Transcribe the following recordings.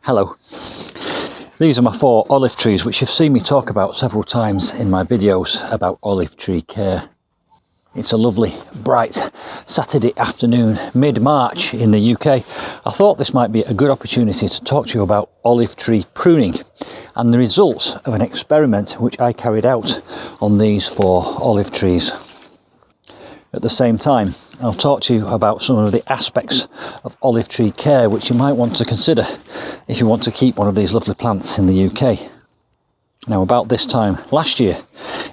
Hello. These are my 4 olive trees which you've seen me talk about several times in my videos about olive tree care. It's a lovely bright Saturday afternoon mid-March in the UK. I thought this might be a good opportunity to talk to you about olive tree pruning and the results of an experiment which I carried out on these 4 olive trees. At the same time, I'll talk to you about some of the aspects of olive tree care which you might want to consider if you want to keep one of these lovely plants in the UK. Now, about this time last year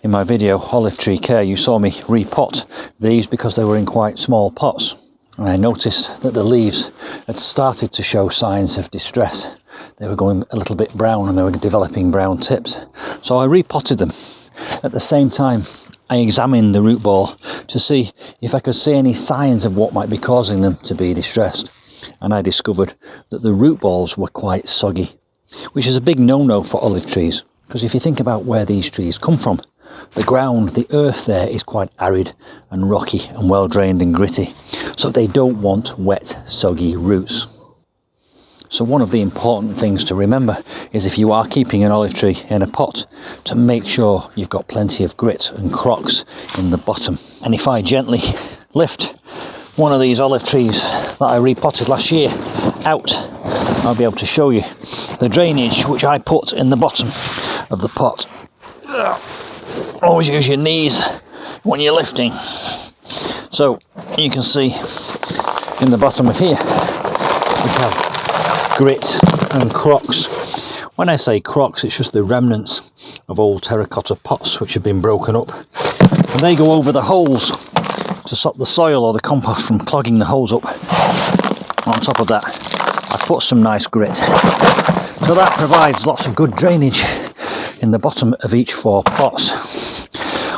in my video olive tree care, you saw me repot these because they were in quite small pots, and I noticed that the leaves had started to show signs of distress. They were going a little bit brown and they were developing brown tips, so I repotted them. At the same time, I examined the root ball to see if I could see any signs of what might be causing them to be distressed, and I discovered that the root balls were quite soggy, which is a big no-no for olive trees, because if you think about where these trees come from, the ground, the earth there is quite arid and rocky and well drained and gritty, so they don't want wet, soggy roots. So one of the important things to remember is, if you are keeping an olive tree in a pot, to make sure you've got plenty of grit and crocks in the bottom. And if I gently lift one of these olive trees that I repotted last year out, I'll be able to show you the drainage which I put in the bottom of the pot. Always use your knees when you're lifting. So you can see in the bottom of here we have grit and crocks. When I say crocks, it's just the remnants of old terracotta pots which have been broken up, and they go over the holes to stop the soil or the compost from clogging the holes up. On top of that, I put some nice grit, so that provides lots of good drainage in the bottom of each 4 pots.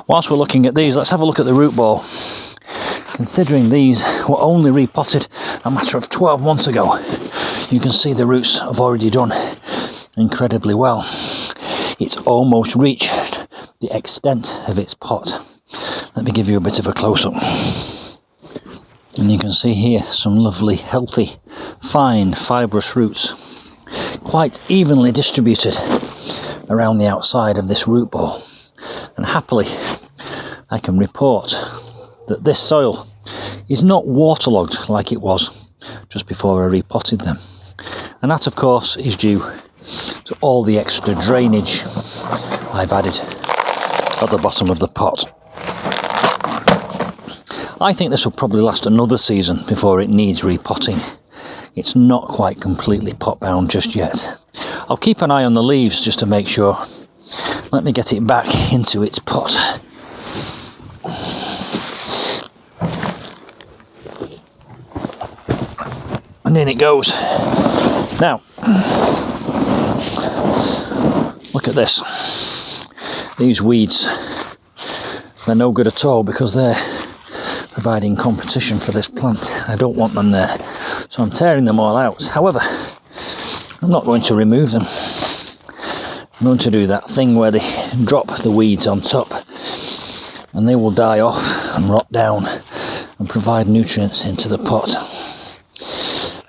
Whilst we're looking at these, let's have a look at the root ball. Considering these were only repotted a matter of 12 months ago, you can see the roots have already done incredibly well. It's almost reached the extent of its pot. Let me give you a bit of a close-up. And you can see here some lovely, healthy, fine, fibrous roots, quite evenly distributed around the outside of this root ball. And happily, I can report that this soil is not waterlogged like it was just before I repotted them. And that, of course, is due to all the extra drainage I've added at the bottom of the pot. I think this will probably last another season before it needs repotting. It's not quite completely pot bound just yet. I'll keep an eye on the leaves just to make sure. Let me get it back into its pot. And in it goes. Now, look at this. These weeds, they're no good at all because they're providing competition for this plant. I don't want them there, so I'm tearing them all out. However, I'm not going to remove them. I'm going to do that thing where they drop the weeds on top and they will die off and rot down and provide nutrients into the pot.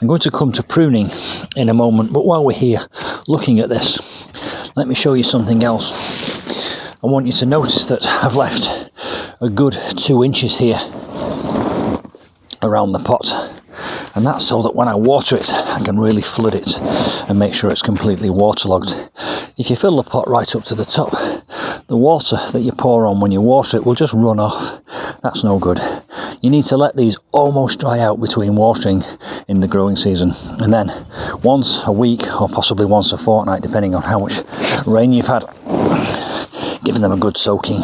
I'm going to come to pruning in a moment, but while we're here looking at this, let me show you something else. I want you to notice that I've left a good 2 inches here around the pot, and that's so that when I water it, I can really flood it and make sure it's completely waterlogged. If you fill the pot right up to the top, the water that you pour on when you water it will just run off. That's no good. You need to let these almost dry out between watering in the growing season, and then once a week or possibly once a fortnight, depending on how much rain you've had, giving them a good soaking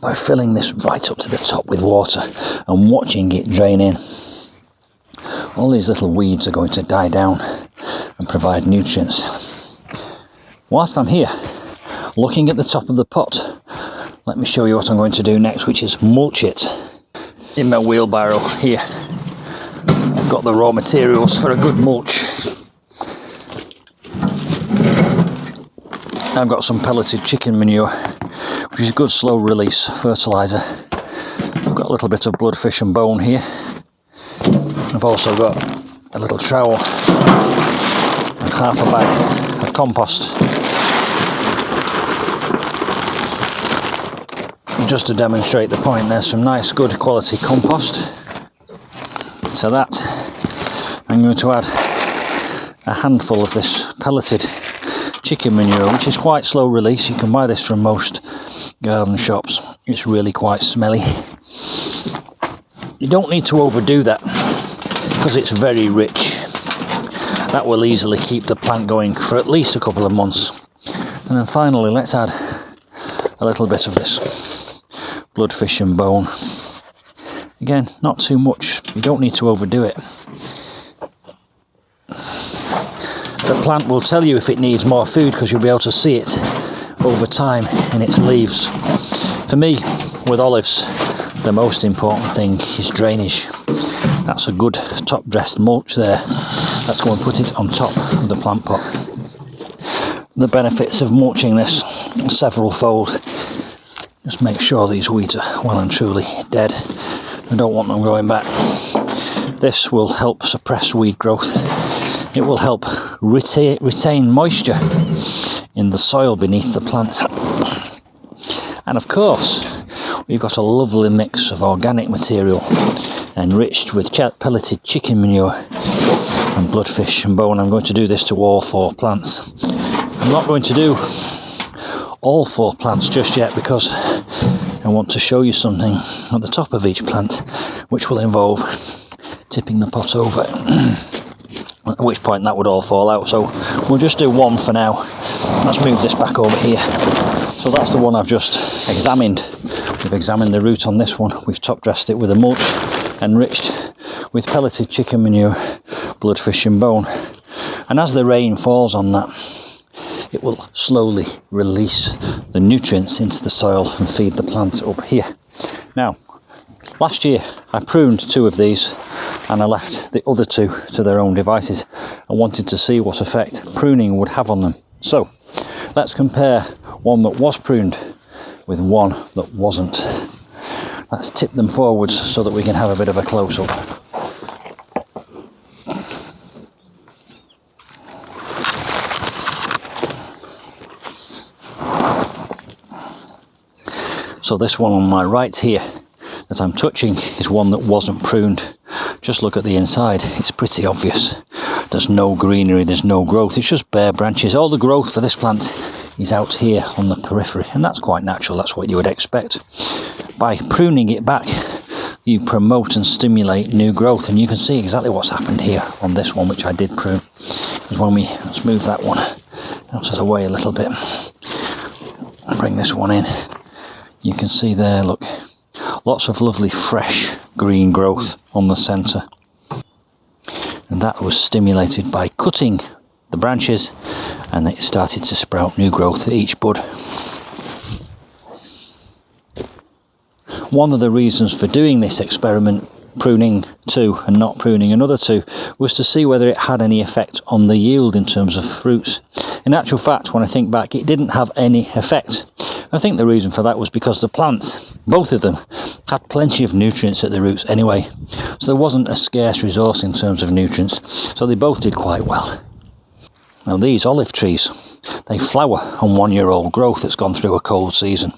by filling this right up to the top with water and watching it drain in. All these little weeds are going to die down and provide nutrients. Whilst I'm here looking at the top of the pot, let me show you what I'm going to do next, which is mulch it. In my wheelbarrow here, I've got the raw materials for a good mulch. I've got some pelleted chicken manure, which is good slow release fertiliser. I've got a little bit of bloodfish and bone here. I've also got a little trowel and half a bag of compost. Just to demonstrate the point, there's some nice good quality compost. To that I'm going to add a handful of this pelleted chicken manure, which is quite slow release. You can buy this from most garden shops. It's really quite smelly. You don't need to overdo that because it's very rich. That will easily keep the plant going for at least a couple of months. And then finally, let's add a little bit of this bloodfish and bone. Again, not too much. You don't need to overdo it. The plant will tell you if it needs more food because you'll be able to see it over time in its leaves. For me, with olives, the most important thing is drainage. That's a good top dressed mulch there. Let's go and put it on top of the plant pot. The benefits of mulching this are several-fold. Just make sure these weeds are well and truly dead. I don't want them growing back. This will help suppress weed growth. It will help retain moisture in the soil beneath the plant. And of course, we've got a lovely mix of organic material enriched with pelleted chicken manure and bloodfish and bone. I'm going to do this to all 4 plants. I'm not going to do all 4 plants just yet because I want to show you something at the top of each plant which will involve tipping the pot over, at which point that would all fall out. So we'll just do one for now. Let's move this back over here. So that's the one I've just examined. We've examined the root on this one. We've top dressed it with a mulch enriched with pelleted chicken manure, bloodfish and bone. And as the rain falls on that, it will slowly release the nutrients into the soil and feed the plant up here. Now, last year I pruned 2 of these and I left the other 2 to their own devices. I wanted to see what effect pruning would have on them. So let's compare one that was pruned with one that wasn't. Let's tip them forwards so that we can have a bit of a close-up. So this one on my right here that I'm touching is one that wasn't pruned. Just look at the inside, it's pretty obvious. There's no greenery, there's no growth, it's just bare branches. All the growth for this plant is out here on the periphery, and that's quite natural, that's what you would expect. By pruning it back, you promote and stimulate new growth, and you can see exactly what's happened here on this one, which I did prune. Because let's move that one out of the way a little bit and bring this one in. You can see there, look, lots of lovely fresh green growth on the centre. And that was stimulated by cutting the branches, and it started to sprout new growth at each bud. One of the reasons for doing this experiment, pruning 2 and not pruning another 2, was to see whether it had any effect on the yield in terms of fruits. In actual fact, when I think back, it didn't have any effect. I think the reason for that was because the plants, both of them, had plenty of nutrients at the roots anyway. So there wasn't a scarce resource in terms of nutrients, so they both did quite well. Now these olive trees, they flower on 1-year-old growth that's gone through a cold season.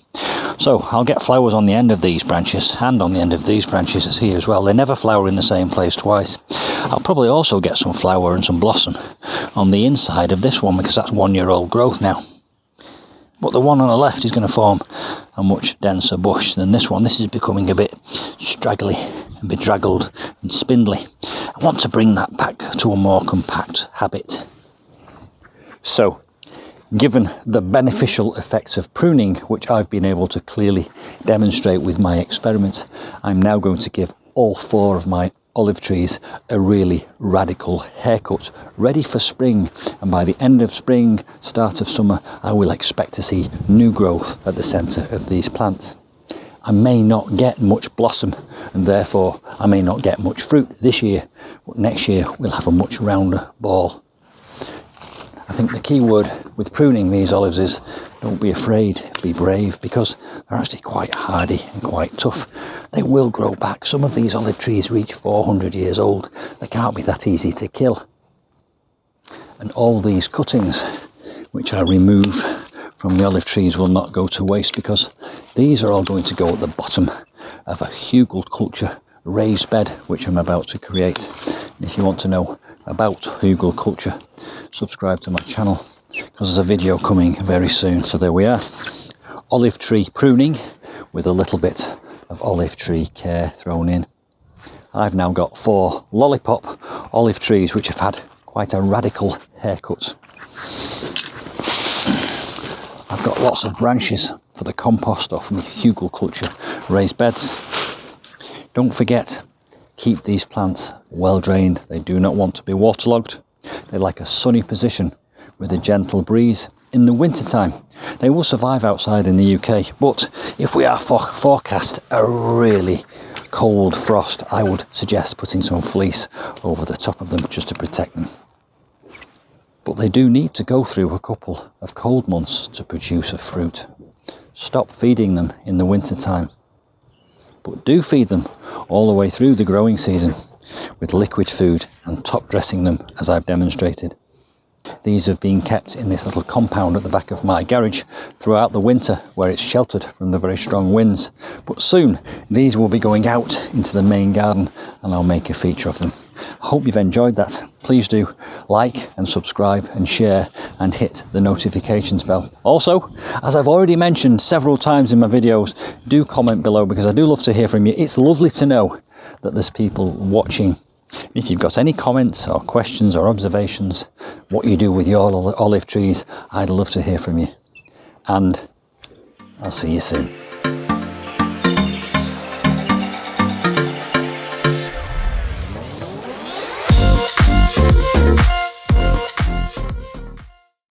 So I'll get flowers on the end of these branches and on the end of these branches as here as well. They never flower in the same place twice. I'll probably also get some flower and some blossom on the inside of this one because that's 1-year-old growth now. But the one on the left is going to form a much denser bush than this one. This is becoming a bit straggly, a bit draggled and spindly. I want to bring that back to a more compact habit. So, given the beneficial effects of pruning, which I've been able to clearly demonstrate with my experiment, I'm now going to give all 4 of my olive trees a really radical haircut, ready for spring. And by the end of spring, start of summer, I will expect to see new growth at the centre of these plants. I may not get much blossom, and therefore I may not get much fruit this year, but next year we'll have a much rounder ball. I think the key word with pruning these olives is don't be afraid, be brave, because they're actually quite hardy and quite tough. They will grow back. Some of these olive trees reach 400 years old. They can't be that easy to kill. And all these cuttings which I remove from the olive trees will not go to waste, because these are all going to go at the bottom of a horticultural raised bed which I'm about to create. And if you want to know about horticulture, subscribe to my channel, because there's a video coming very soon. So there we are, olive tree pruning with a little bit of olive tree care thrown in. I've now got 4 lollipop olive trees which have had quite a radical haircut. I've got lots of branches for the compost or from the horticulture raised beds. Don't forget, keep these plants well drained. They do not want to be waterlogged. They like a sunny position with a gentle breeze. In the winter time, they will survive outside in the UK, but if we are forecast a really cold frost, I would suggest putting some fleece over the top of them just to protect them. But they do need to go through a couple of cold months to produce a fruit. Stop feeding them in the winter time, but do feed them all the way through the growing season with liquid food and top dressing them as I've demonstrated. These have been kept in this little compound at the back of my garage throughout the winter, where it's sheltered from the very strong winds. But soon these will be going out into the main garden and I'll make a feature of them. I hope you've enjoyed that. Please do like and subscribe and share and hit the notifications bell. Also, as I've already mentioned several times in my videos, do comment below, because I do love to hear from you. It's lovely to know that there's people watching. If you've got any comments or questions or observations, what you do with your olive trees, I'd love to hear from you. And I'll see you soon.